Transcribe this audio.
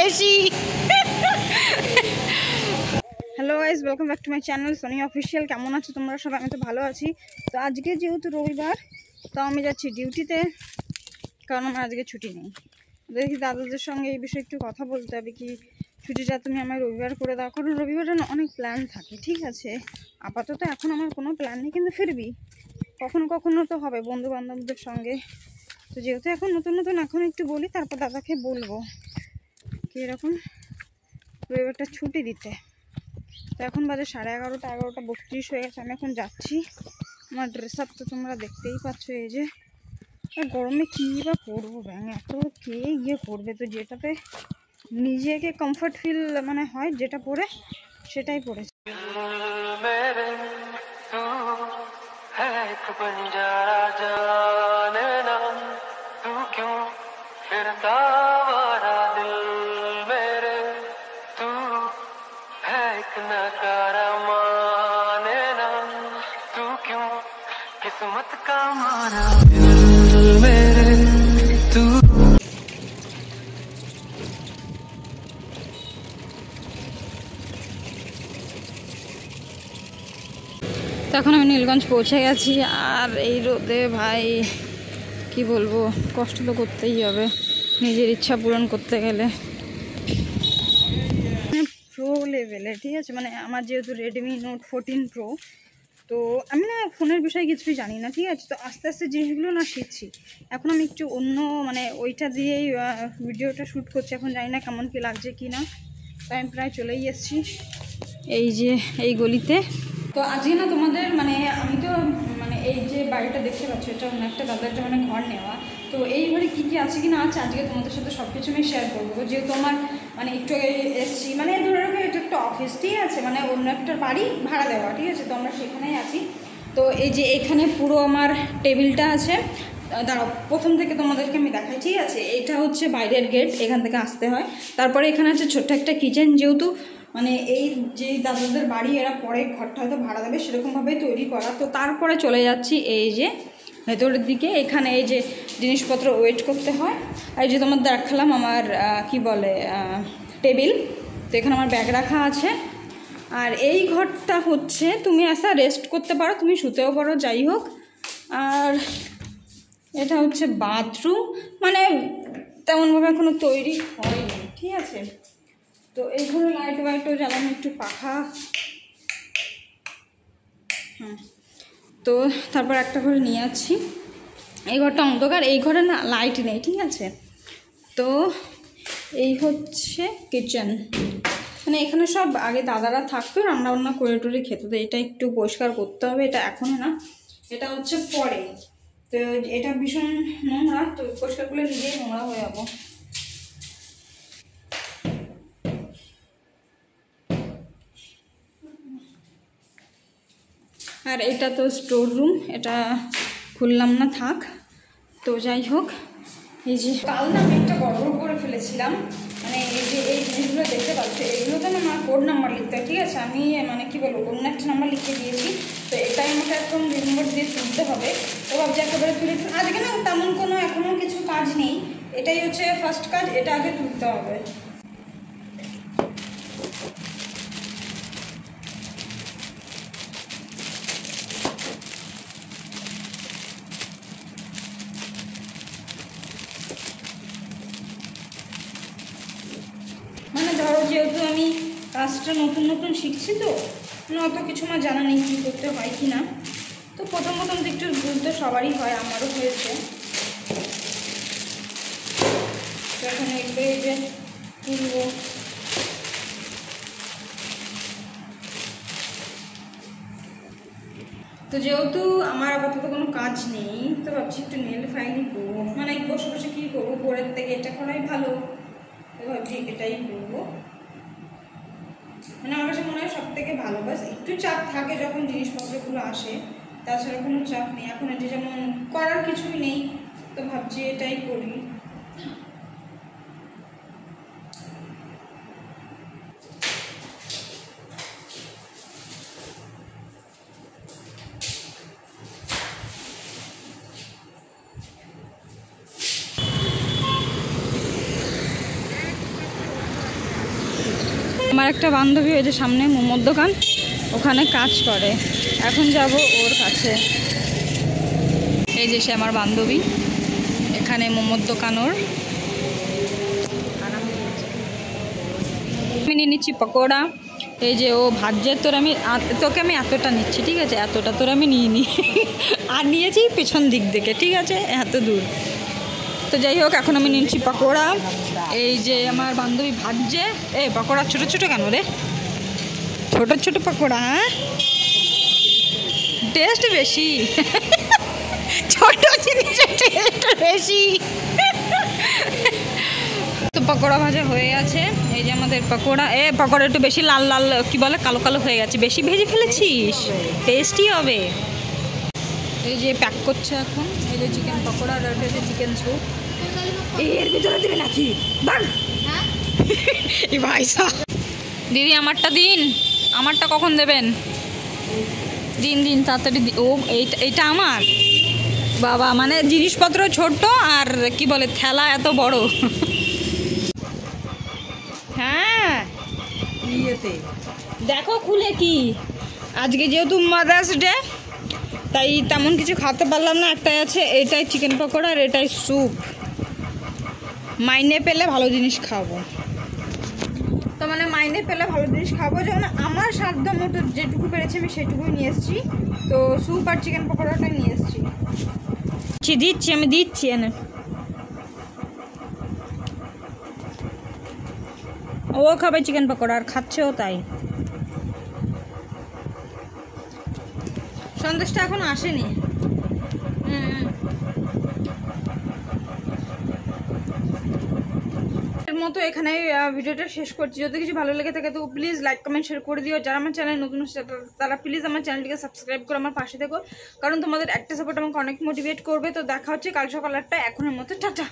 বেশি। Hello guys, welcome back to my channel Soni official. কেমন আছো তোমরা সবাই? আমি তো ভালো আছি। তো আজকে যেহেতু রবিবার, তো আমি যাচ্ছি ডিউটিতে, কারণ আমার আজকে ছুটি নেই। দেখি দাদাদের সঙ্গে এই বিষয়ে একটু কথা বলতে হবে, কি ছুটিটা তুমি আমার রবিবার করে দাও, কারণ রবিবারে অনেক প্ল্যান থাকে। ঠিক আছে, আপাতত এখন আমার কোনো প্ল্যান নেই, কিন্তু ফিরবি কখনো কখনো তো হবে বন্ধু বান্ধবদের সঙ্গে। তো যেহেতু এখন নতুন নতুন, এখন একটু বলি, তারপর দাদাকে বলবো কি এরকম রবিবারটা ছুটি দিতে। তো এখন বাজে 11:30 হয়ে গেছে। আমি এখন যাচ্ছি। আমার ড্রেস আপ তো তোমরা দেখতেই পাচ্ছ। এই যে গরমে কী বা পরবো, ব্যাং এত কে পরবে, তো যেটাতে নিজেকে কমফর্ট ফিল মানে হয়, যেটা পরে সেটাই পরেছি। किस्मत का मारा मेरे तू। তো এখন আমি নীলগঞ্জ পৌঁছে গেছি। আর এই রোদে ভাই কি বলবো, কষ্ট তো করতেই হবে নিজের ইচ্ছা পূরণ করতে গেলে। প্রো লেভেলে, ঠিক আছে, মানে আমার যেহেতু রেডমি নোট 14 প্রো, তো আমি না ফোনের বিষয়ে কিছুই জানি না। ঠিক আছে, তো আস্তে আস্তে জিনিসগুলো না শিখছি। এখন আমি একটু অন্য মানে ওইটা দিয়েই ভিডিওটা শ্যুট করছি। এখন জানি না কেমন কী লাগছে কি না। তো আমি প্রায় চলেই এসেছি এই যে এই গলিতে। তো আজকে না তোমাদের মানে আমি তো মানে এই যে বাড়িটা দেখতে পাচ্ছ, এটা অন্য একটা দাদার মানে ঘর নেওয়া। তো এই ঘরে কী কী আছে কি না আছে আজকে তোমাদের সাথে সব কিছু আমি শেয়ার করবো। যেহেতু আমার মানে একটু এসেছি, মানে ধরে রাখো এটা একটা অফিস, ঠিক আছে, মানে অন্য একটা বাড়ি ভাড়া দেওয়া, ঠিক আছে, তো আমরা সেখানেই আছি। তো এই যে এখানে পুরো আমার টেবিলটা আছে। দাঁড়াও, প্রথম থেকে তোমাদেরকে আমি দেখাই, ঠিক আছে। এটা হচ্ছে বাইরের গেট, এখান থেকে আসতে হয়। তারপরে এখানে আছে ছোট্ট একটা কিচেন, যেহেতু মানে এই যে দাদাদের বাড়ি, এরা পরে ঘরটা হয়তো ভাড়া দেবে, সেরকমভাবেই তৈরি করা। তো তারপরে চলে যাচ্ছি এই যে ভেতরের দিকে। এখানে এই যে জিনিসপত্র ওয়েট করতে হয়। আর এই যে তোমাদের দেখালাম আমার কি বলে টেবিল, তো এখানে আমার ব্যাগ রাখা আছে। আর এই ঘরটা হচ্ছে তুমি আসা রেস্ট করতে পারো, তুমি শুতেও পারো, যাই হোক। আর এটা হচ্ছে বাথরুম, মানে তেমনভাবে এখনো তৈরি হয়নি, ঠিক আছে। তো এইগুলো লাইট ওয়াইটও জ্বালানো, একটু পাখা। হ্যাঁ, তো তারপর একটা ঘরে নিয়ে যাচ্ছি। এই ঘরটা অন্ধকার, এই ঘরে না লাইট নেই, ঠিক আছে। তো এই হচ্ছে কিচেন, মানে এখানে সব আগে দাদারা থাকতো, রান্না বান্না করে টরে খেত। তো এটা একটু পরিষ্কার করতে হবে, এটা এখনও না, এটা হচ্ছে পরে। তো এটা ভীষণ নোংরা, তো পরিষ্কার করলে নিজেই নোংরা হয়ে যাবো। আর এটা তো স্টোর রুম, এটা খুললাম না, থাক। তো যাই হোক, এই যে কাল না আমি একটা বড় করে ফেলেছিলাম, মানে এই যে এই জিনিসগুলো দেখতে পাচ্ছি, এগুলোতে না আমার কোড নাম্বার লিখতে হয়, ঠিক আছে। আমি মানে কি বলবো, অন্য একটা নাম্বার লিখে দিয়েছি। তো এটাই আমাকে একদম রিমোট দিয়ে তুলতে হবে। তো ভাবছি একেবারে তুলে আজকে না তেমন কোনো এখনও কিছু কাজ নেই, এটাই হচ্ছে ফার্স্ট কাজ, এটা আগে তুলতে হবে। মানে ধরো যেহেতু আমি কাজটা নতুন নতুন শিখছি, তো অত কিছু আমার জানা নেই কী করতে হয় কি না। তো প্রথম প্রথম তো একটু ভুল তো সবারই হয়, আমারও হয়েছে। তো এখন এগুলো এই যে তুলবো। তো যেহেতু আমার আপাতত কোনো কাজ নেই, তো ভাবছি একটু নেল ফাইলই করবো, মানে বসে বসে কী করবো, বোর্ডের থেকে এটা করাই ভালো। তো ভাবছি এটাই করবো, মানে আমার কাছে মনে হয় সব থেকে ভালো। বাস একটু চাপ থাকে যখন জিনিসপত্রগুলো আসে, তাছাড়া কোনো চাপ নেই। এখন এটা যেমন করার কিছুই নেই, তো ভাবছি এটাই করি। আমার একটা বান্ধবী ওই যে সামনে মোমোর দোকান, ওখানে কাজ করে, এখন যাব ওর কাছে। এই যে সে আমার বান্ধবী, এখানে মোমোর দোকান ওর। আমি নিয়ে নিচ্ছি পকোড়া, এই যে ও ভাজ্যের তোকে আমি এতটা নিচ্ছি, ঠিক আছে, এতটা তোর আমি নিয়ে নিই আর নিয়েছি পেছন দিক থেকে, ঠিক আছে, এত দূর। তো যাই হোক, এখন আমি নিচ্ছি পকোড়া, এই যে আমার বান্ধবী ভাজছে। পকোড়া ছোটো ছোটো কেন রে? ছোটো ছোটো পকোড়া, হ্যাঁ, টেস্ট বেশি ছোট জিনিসের টেস্ট বেশি। তো পকোড়া ভাজা হয়ে আছে, এই যে আমাদের পকোড়া। পকোড়া একটু বেশি লাল লাল কি বলে, কালো কালো হয়ে গেছে, বেশি ভেজে ফেলেছিস, টেস্টি হবে। এই যে প্যাক করছে এখন, এই যে চিকেন পকোড়া আর ওটা যে চিকেন স্যুপ। এর ভিতরে দেবে নাকি? দিদি আমারটা দিন, আমারটা কখন দেবেন? দিন দিন তাড়াতাড়ি। ও এইটা আমার বাবা, মানে জিনিসপত্র ছোট আর কি বলে থেলা এত বড়। হ্যাঁ ইয়েতে দেখো খুলে কি, আজকে যেহেতু মাদার্স ডে তাই তেমন কিছু খাওয়াতে পারলাম না। একটাই আছে, এটাই চিকেন পকোড়া আর এটাই স্যুপ। মাইনে পেলে ভালো জিনিস খাবো, তো মানে মাইনে পেলে ভালো জিনিস খাবো, যেমন আমার সাধ্য মতো যেটুকু পেরেছি আমি সেটুকুই নিয়ে এসেছি। তো স্যুপ আর চিকেন পকোড়াটা নিয়ে এসেছি। দিচ্ছি আমি দিচ্ছি এনে। ও খাবে চিকেন পকোড়া আর খাচ্ছেও তাই। সন্দেশটা এখন আসেনি। এর মতো এখানে ভিডিওটা শেষ করছি। যদি কিছু ভালো লেগে থাকে তো প্লিজ লাইক কমেন্ট শেয়ার করে দিও। যারা আমার চ্যানেল নতুন তারা প্লিজ আমার চ্যানেলটিকে সাবস্ক্রাইব করে আমার পাশে থেকো, কারণ তোমাদের একটা সাপোর্ট আমাকে অনেক মোটিভেট করবে। তো দেখা হচ্ছে কাল সকাল 8টায়। এখনের মতো টাটা।